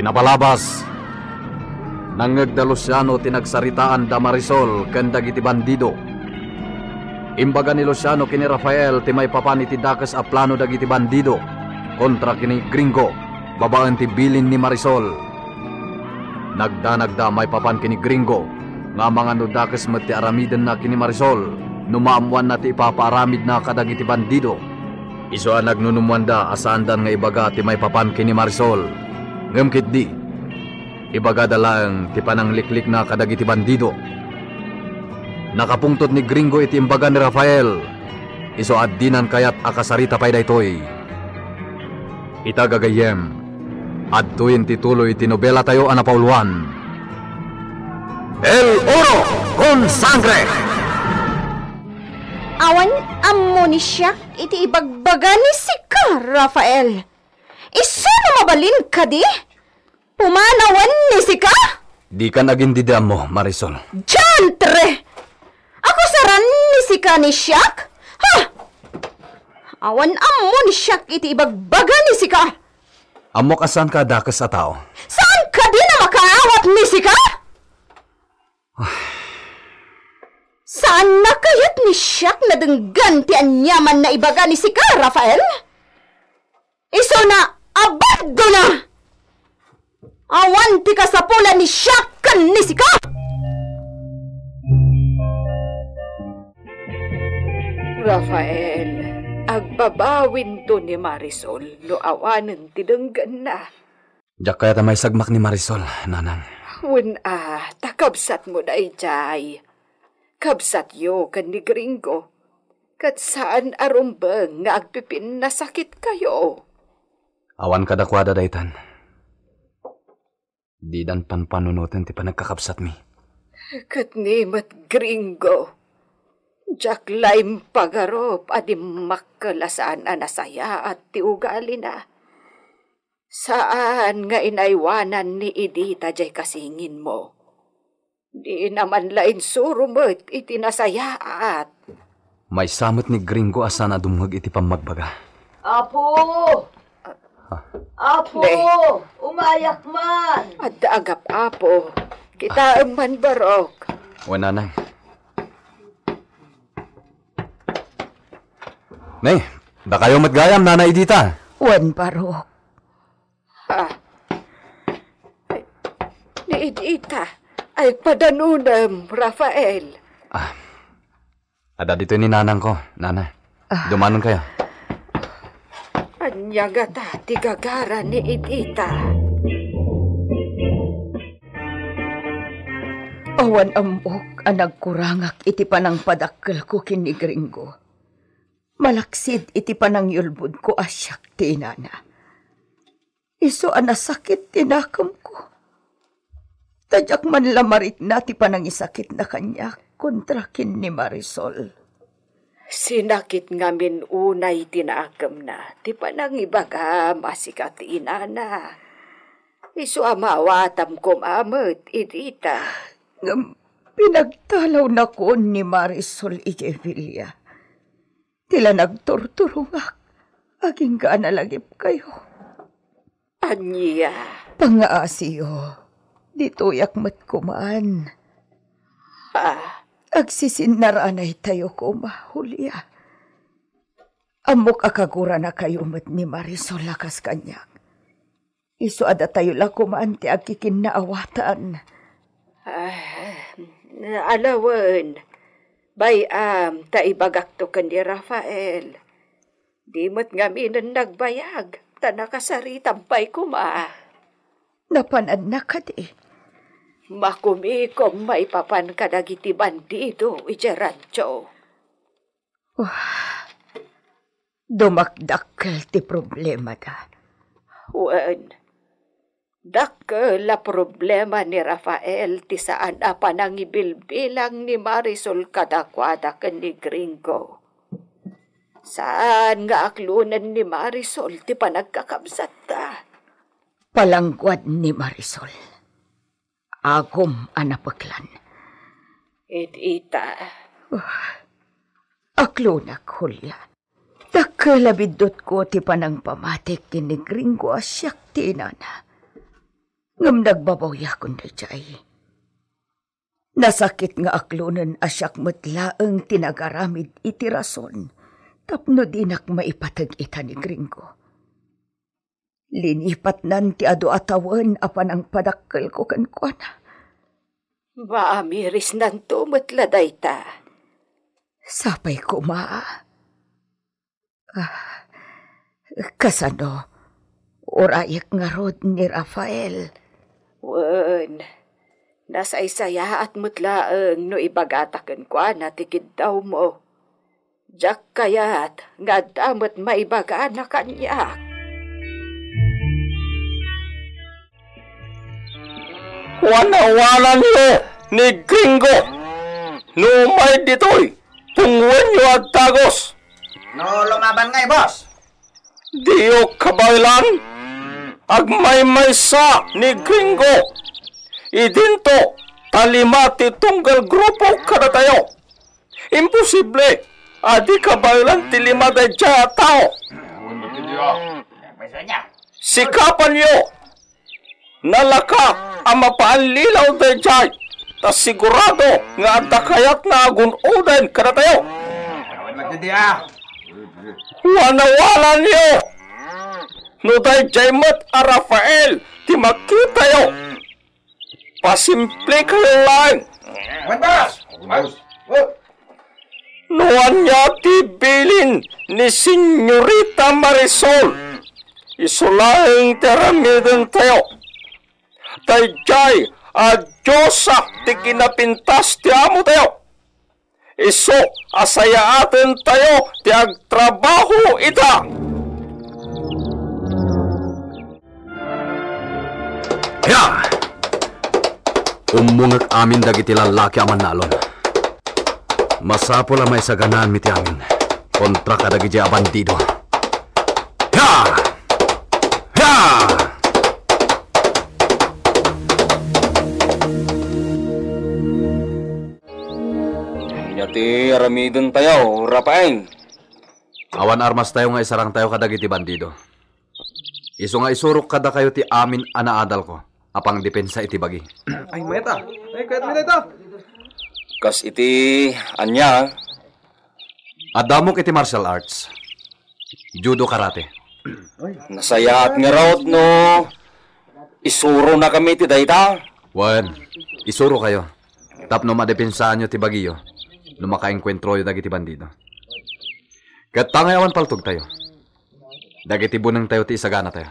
Pinabalabas. Nangagda Luciano tinagsaritaan da Marisol ken dagiti bandido. Imbaga ni Luciano kini Rafael ti may papani ti dakas a plano dagiti bandido kontra kini Gringo, babaan ti bilin ni Marisol. Nagda may papan kini Gringo nga mga no dakas met ti aramiden na kini Marisol numaamuan na ti ipapaaramid na kadagiti bandido. Iso a nagnunumuan da asandan nga ibaga ti may papan kini Marisol. Ngamkit di ibaga dalang ti panangliklik na kadagiti bandido. Nakapungtot ni Gringo iti imbaga ni Rafael. Iso addinan kayat akasarita pay daytoy. Itagagayem, adtoyin tituloy ti nobela tayo anapauluan. El Oro con Sangre! Awan ammo ni siyak iti ibagbaga ni Sika, Rafael. Iso na mabalin ka di? Pumanawan ni Sika? Di ka naging didam mo, Marisol. Jantre! Ako saran ni Sika ni siyak? Ha? Awan ammo ni siyak iti ibagbaga ni Sika. Amok asan ka dakas a tao? Saan ka di na makaawat ni Sika? Saan na kayat ni siyak na denggan ti anyaman na ibaga ni Sika, Rafael? Iso na abado na! Awan ti kasapulan ni siyak kan ni Sika! Rafael, agbabawin to ni Marisol no awanan ti denggan na. Diyak kaya may sagmak ni Marisol, nanang. Takabsat mo na ijay. Kabsat yo kan ni Gringo. Kat saan arumbang nga agpipin na sakit kayo. Awan kadakwada daytan. Di dan panpanunutan ti panagkakabsat mi. Kat nimat Gringo. Jack Lime pagarop adim makkalasaan anasaya at ti ugali na. Saan nga inaiwanan ni Edita jay kasingin mo? Di naman lain surumot iti nasayaat. May samot ni Gringo asan na dumag iti pamagbaga. Apo! Apo! Umayak man! At agap apo, kita man barok. Nanang. Nay, da kayo matgayam, Nana Edita. Wan barok. Ni Edita ay padanunam, Rafael. Ada dito ni nanang ko, Nana. Dumanon kayo. Anyagata ti gagara ni Edita. Awan amok ang nagkurangak iti panang padakkel ko kini Gringo. Malaksid iti panang yulbud ko asyak ti inana. Iso anasakit tinakam ko. Tadyak man lamarit na ti panang isakit na kanya kontra kin ni Marisol. Sinakit ngamin unay tinakam na ti panang ibaga masikat ti inana. Iso amawatam ko mamot, Edita. Pinagtalaw na ko ni Marisol Ijevilla. Tila nagturturungak. Aging ganalagip kayo. Anya. Pangaasiyo. Ditoyak mat kumaan. Agsisinaranay tayo ko mahulya. Amok akagura na kayo mat ni Marisol lakas kanyak. Iso ada tayo la kumaan ti agkikin na awatan. Alawan. Bayam, taibagak to kan di Rafael. Di mo't ngaminan nagbayag, tanakasari tampay kuma. Napanad na ka di. Makumikom may papan kadagiti bandido, ijarancho. Dumakdakkel ti problema da. Wan. Dakkel la problema ni Rafael ti saan apa nang ibilbilang ni Marisol kadakwada ken ni Gringo. Saan nga aklunan ni Marisol ti panagkakabsat ta? Palangguad ni Marisol. Agom anapaklan. Edita. Aklunak, Julia. Dakkelabidot ko ti panang pamatik kin ni Gringo asyak ti inana. Ngam nagbabawya kun dayjay. Nasakit nga aklonen asyak metlaeng tinagaramid iti rason, tapno dinak maipatag ita ni Gringo. Linipat nan ti adu atawan apan ang padakkel ko kankwana. Maamiris nanto metladay ta. Sapay ko kasano, orayak nga rod ni Rafael. Wen, nasaysaya at mutlaeng no ibagataken kwa na tikid daw mo. Jak kayat nga damat maibaga na kanya. Wanawalan niyo ni Gringo. Numay ditoy, tungwan niyo at tagos. No, lumaban ngay, boss. Diyo kabaylan, agmay-maysa ni Gringo. Idinto, talimati tunggal grupo kada tayo. Imposible, adi kabaylan tilima da dya tao. Sikapan niyo, nalaka ang mapaanlilaw da dya, tas sigurado nga adakayat na agunodan kada tayo. Wanawalan niyo, no day jaymat a Rafael, ti makita yo. Pasimple kayo lang. Nuan niya ti bilin ni Senyorita Marisol. Isulaing teramidin tayo. Dayjay a Diyosa ti kinapintas ti amo tayo. Iso asayaaten tayo ti agtrabaho ita. Ya! Umungag amin dagiti lalaki aman nalon. Masapol may saganaan miti amin. Kontra kadagiti a bandido. Ya! Ya! Ti aramidon tayo, Rapaeng. Awan armas tayo nga isarang tayo kadagiti bandido. Iso nga isurok kada kayo ti amin anaadal ko. Apang depensa iti bagi. Ay, meta. Ay, kahit meta ito. Kas iti anya. Adamok iti martial arts. Judo karate. Nasayaat nga raot no. Isuro na kami ti dayta. Wen, isuro kayo. Tapno madepensaan nyo ti bagiyo. Lumakaengkwentro yung dagiti bandido. Kat tangayawan paltog tayo. Dagiti bunang tayo ti isagana tayo.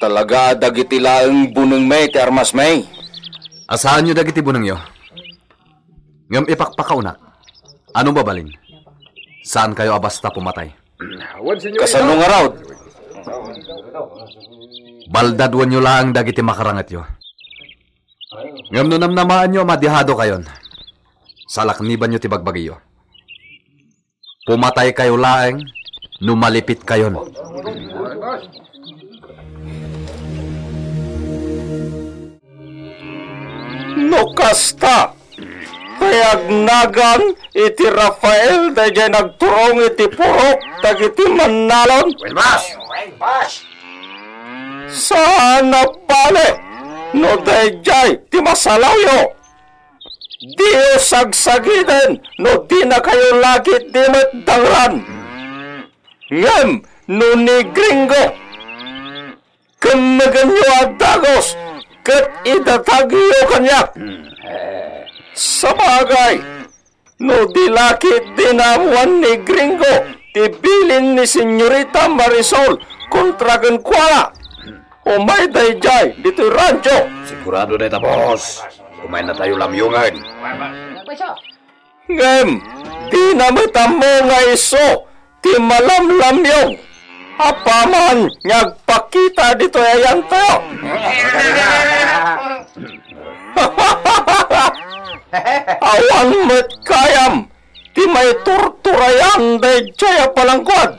Talaga dagiti laeng bunang may ti armas may. Asahan nyo dagiti bunang yo. Ngam ipakpakaunak. Anong babalin? Saan kayo abasta pumatay? Kasano nga raw? Baldadwan nyo lang dagiti makarangat yo. Ngam no namnamaan nyo madihado kayon. Salakniban nyo ti bagbagiyo. Pumatay kayo laeng, numalipit kayon. No kasta. Kayagnagan iti Rafael dayjay nagturong iti purok dagiti mannalon. Sana pale no dayjay ti masalaw yo. Diyo sagsagiden no di na kayo lagit dimet dangran. Ngem no ni Gringo. Kanagan nyo adagos kat idatagyo kanyak. Sa bagay, no di lakit dinamuan ni Gringo tibilin ni Senyorita Marisol kontra kuala. Umay dayjay dito radyo. Sigurado na ita, boss. Kumain na tayo lamyungan. Ngem, di na matamo nga iso, ti malamlamyong. Apaman, nyagpakita dito ayan tayo. Awan met kayam, ti may turturayan day jaya palangkod.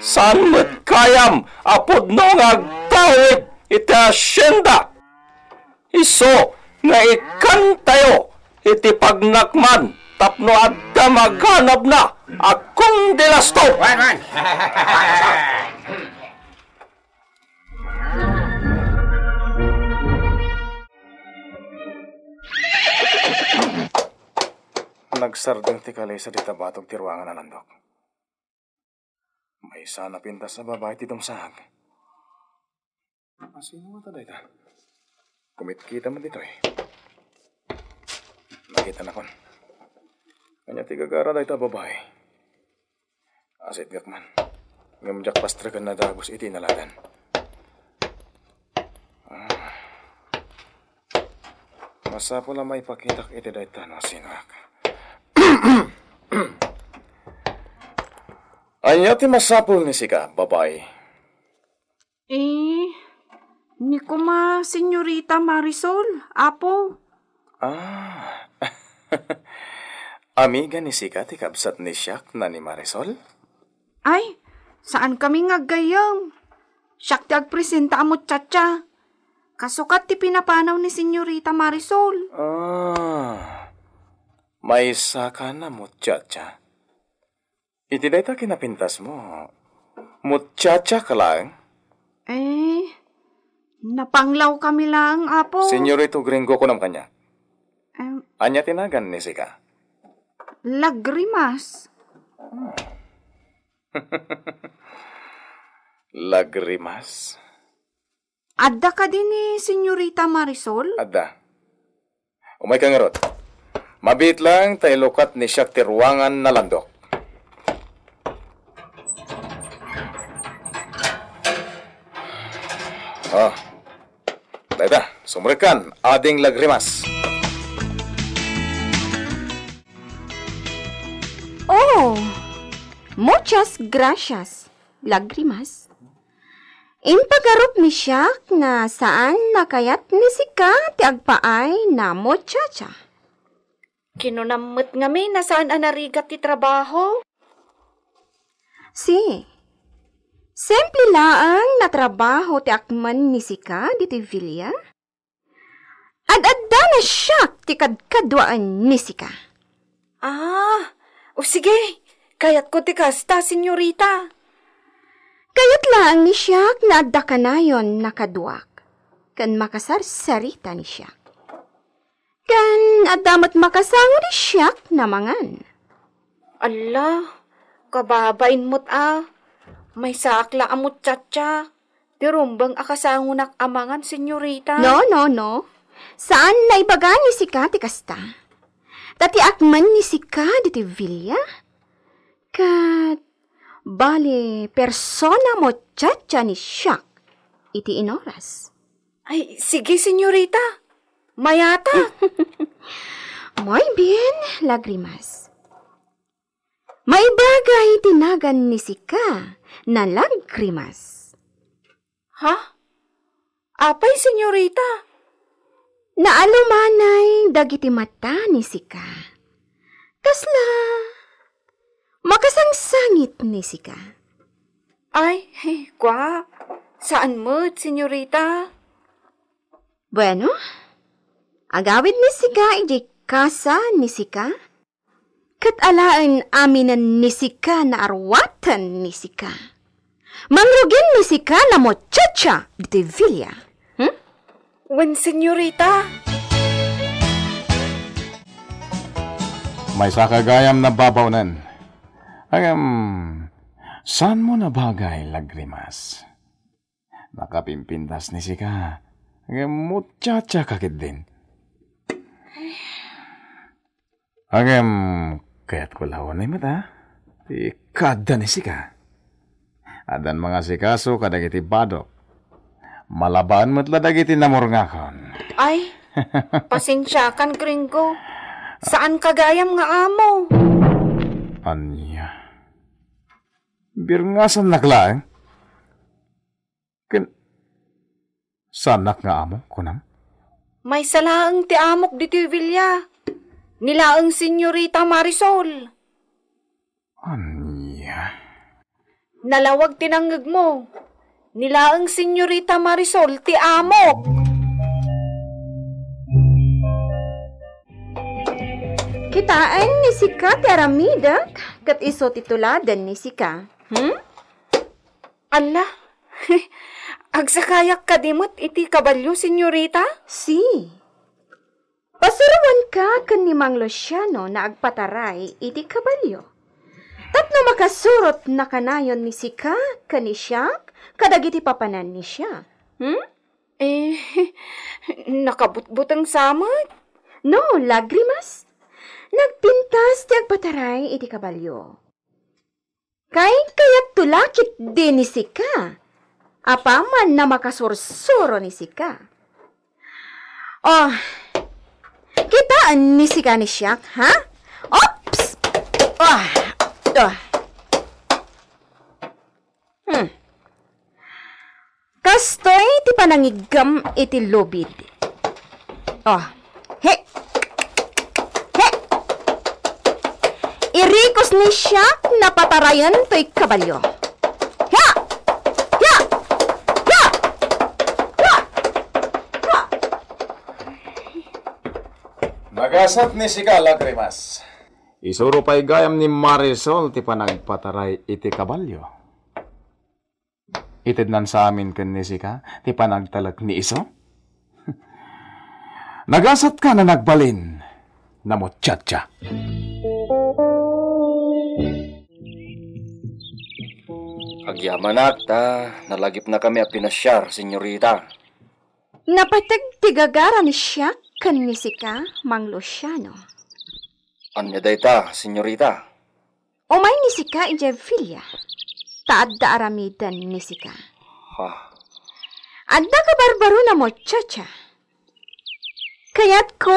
San met kayam, apod no ngagtawid iti asyenda. Iso, nga ikan tayo, iti pagnakman, tapno adda maghanap na, akong dilasto. nagsardang ti kalay sa ditabatog ti ruangan na landok. May sana pintas sa babae ti dumsahag. Sino nga taday ta? Kumit-kita mo dito eh. Nakita na kon. Kanya ti gagara day ta babae. Asit gakman. Ngamjak pastragan na dagos iti naladan. Masa pula may pakitak iti day ta no sinak. Anya ti masapul ni sika, babae. Ni ko Senyorita Marisol, apo. Amiga ni sika ti kabsat ni Siak na ni Marisol? Ay, saan kami nga gayam? Siak ti agpresenta mo tsatsya. Kasukat ti pinapanaw ni Senyorita Marisol. May saka na mutyatsya. Iti day ta kinapintas mo. Mutyatsya ka lang? Napanglaw kami lang, apo. Senyorito Gringo ko nam kanya. Anya tinagan ni sika? Lagrimas. Lagrimas? Adda ka din ni Senyorita Marisol? Adda. Umay ka nga rot. Mabit lang tayo lukat ni siyak ti ruangan na landok. Dayta, sumurikan, ading lagrimas. Oh, muchas gracias, lagrimas. Impagarup ni Siak na saan nakayat ni sika ti agpaay na muchacha. Kinunamot nga may nasaan anarigat ti trabaho? Si, simple laang na trabaho ti akman ni sika di Villa. Ad-adda na Siak ti kadkadwaan ni sika. O sige, kayat ko ti kasta, Senyorita. Kayat lang ni Siak na adda kanayon nakaduak. Kan makasarsarita ni Siak. Kan adamat makasango ni Siak na mangan. Allah, kababain mo't May saakla amot tsatsya. Tirumbang akasangunak amangan, Senyorita. No. Saan na ibaga ni sika ti kasta? Tati akman ni sika di ti Villa? Kat, bali, persona mo tsatsya ni Siak iti inoras. Ay, sige, Senyorita. Mayata. Muy bien, lagrimas. May bagay tinagan ni sika na lagrimas. Ha? Apay, Senyorita? Naalumanay dagiti mata ni sika. Kasla, makasangsangit ni sika. Ay, kwa, saan mo, Senyorita? Bueno, agawid ni sika iji kasa ni sika. Kat alaan aminan ni sika na arwatan ni sika. Mangrugin ni sika na muchacha di Villa. Wen, Senyorita. May sakagayam na babawnan. Saan mo na bagay, lagrimas? Nakapimpintas ni sika. Muchacha kakit din. Kaya't ko lawan na mata. Kada ni sika. Adan mga sikaso kadagiti badok. Malaban mo't ladagiti namurngakon. Ay, pasensyakan, Gringo. Saan kagayam nga amo? Anya? Birngasan naklaeng? Sanak nga amo, kunam? May salaang ti amok di Villa. Nilaang Senyorita Marisol. Anya? Nalawag tinanggag mo. Nilaang Senyorita Marisol ti amok. Kitaan ni sika ti aramidak kat iso tituladan ni sika. Allah, agsakayak kadimot iti kabalyo, Senyorita? Si. Pasurawan ka kan ni Mang Luciano na agpataray iti kabalyo. Tapno makasurot na kanayon ni sika kani siyak kadagiti papanan ni siya. Nakabutbutang samot. No, lagrimas. Nagpintas ti agpataray iti kabalyo. Kaya't tulakit din ni sika. Apaman na makasursuro ni sika. Oh, kitaan ni sika ni siyak, ha? Ops! Kastoy ti panangigam iti lubid. He! Irikos ni siya napatarayan to'y kabalyo. Ha! Nagasat ni sika, Lagrimas. Isuro pa'y gayam ni Marisol ti panagpataray iti kabalyo. Itidnan sa amin kan ni sika ti panagtalag ni iso. Nagasat ka na nagbalin na mo tiyatya. Agyaman akta, nalagip na kami a pinasyar, senyorita. Napatag tigagara ni siya kan ni sika, Mang Luciano. Anya dayta, senyorita? Umay ni sika Jevilla. Taadda aramidan ni sika. Ha? Adda ka barbaro na mo, chacha. Kaya't ko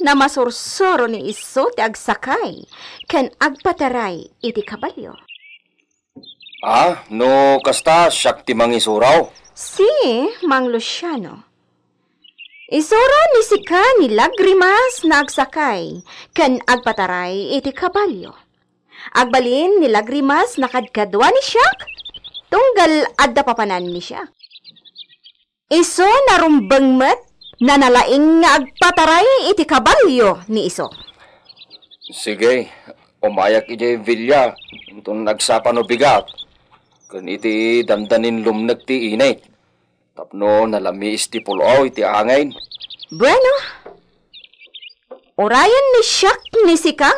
na masursuro ni iso ti agsakay ken agpataray iti kabalyo. No kasta siyak ti mangisuraw? Si Mang Luciano. Isura ni sika ni Lagrimas na agsakay ken agpataray iti kabalyo. Agbalin ni Lagrimas na kadkadwa ni siyak tunggal adda papanan ni siya. Iso narumbang met na nalaing nga agpataray iti kabalyo ni iso. Sige, umayak iti Villa, itong nagsapan o bigat. Kan iti dandanin lumnag ti inay. Tapno nalamiis ti pulo iti angayn. Bueno, orayan ni siyak ni sika,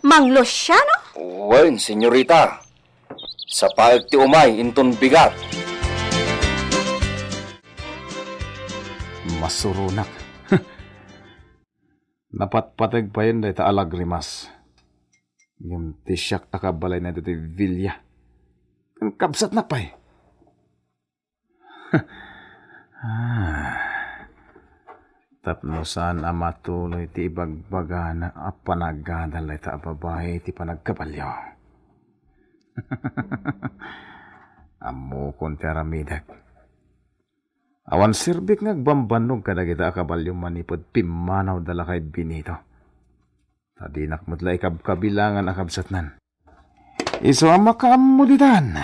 Mang Luciano? Wen, senyorita. Sa paag ti umay, inton bigat. Masurunak. Napatpatag pa yun dahil Lagrimas. Yung tisyak akabalay na ito Villa. Ang kabsat na pa eh. Tapno saan amatuloy ti ibagbaga na apanagadal ito babae ti panagkabalyo. Amo kon ti aramidak. Awan sirbik ngagbambanog kadagita akabalyo manipod pimanaw dala kay Benito. Tadinak mutla ikabkabilangan akabsatnan. Iso ang makamuditan.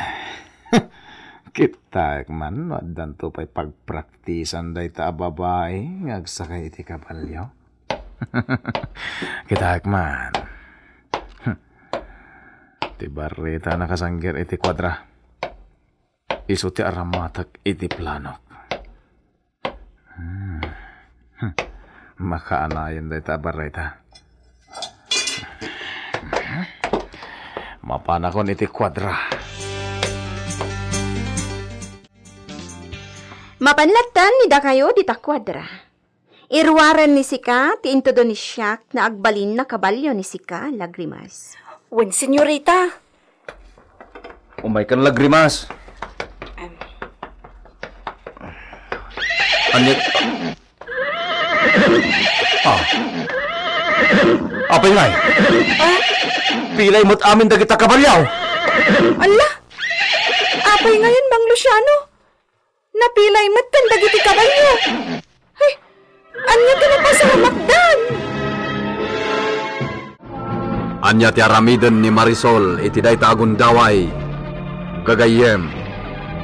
Kita man, wadan to pa'y pagpraktisan day ta babae, ngagsakay iti kabalyo. Kita man. Ti barita nakasanggir iti kwadra. Iso ti aramatak iti planok. Makaanayan day ta barita. Mapanakon iti kwadra. Mapanlatan ni da kayo di ta kwadra. Irwaran ni sika ti intodo ni siyak na agbalin na kabalyo ni sika, Lagrimas. Wen, senyorita. Umay kan Lagrimas. Anya... Apay ngay? Pilay mo't amin dagita kabalyaw. Ala! Apay ngayon, Mang Luciano. Napilay mo't kan dagiti kabalyo. Ay, anya ka na pa sa hamakdan. Anya ti aramiden ni Marisol iti dayta agundaway. Gagayem,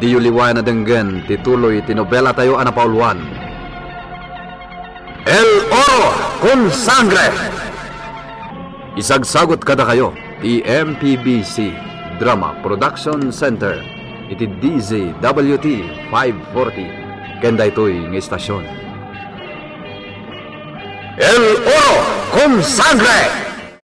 di yuliway na denggen tituloy ti nobela tayo anapauluan. El Oro con Sangre! Isagsagot kada kayo, ti MPBC Drama Production Center, iti DZWT 540, kenda ito'y ng istasyon. El Oro con Sangre!